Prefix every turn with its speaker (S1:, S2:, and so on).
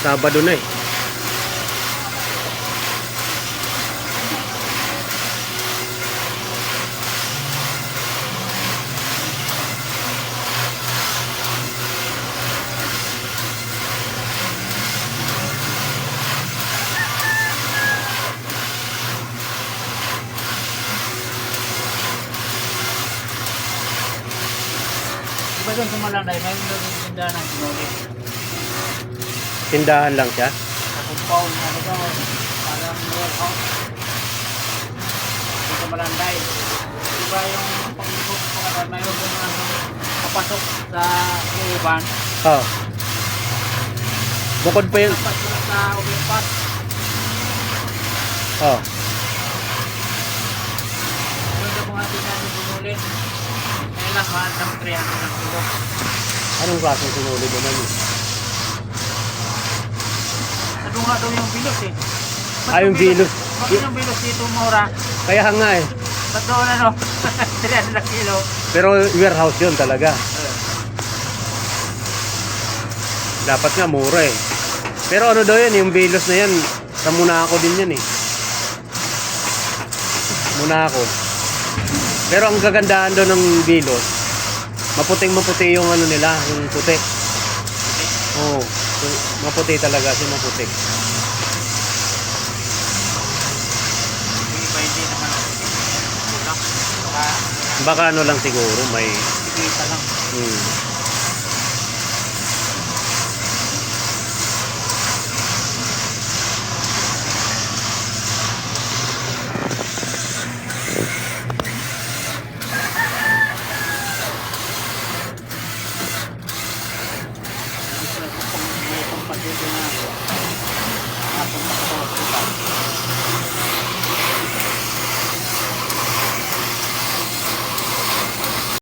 S1: Sabado na eh.
S2: Diba doon sa Malanday, may tindahan ng sinuli.
S1: Tindahan lang siya.
S2: Sa compound, ano doon, parang warehouse. Doon sa Malanday. Diba yung pag-ibig ko ka mayroon doon ano, papasok sa uban.
S1: Oh. Bukod pa yun.
S2: Papasok sa overpass.
S1: Oh.
S2: Doon sa mga tindahan ng sinuli. Kailan mahal ng 300 ng kilo.
S1: Anong klaseng sinuli naman yun?
S2: Ano nga daw yung bilos eh.
S1: Ah, yung bilos.
S2: Bakit yung bilos dito mura?
S1: Kaya nga eh.
S2: Ba't doon ano? 300 na kilo.
S1: Pero warehouse yun talaga. Dapat nga mura eh. Pero ano daw yan, yung bilos na yan, sa Monaco din yan eh. Monaco. Pero ang kagandahan doon ng bilos, maputing-maputi yung ano nila, yung puti. Oo, maputi talaga, si maputi.
S2: Iba hindi naman ako. Baka
S1: Baka ano lang siguro, may...
S2: sikita lang. Gusto na kung pag-ibig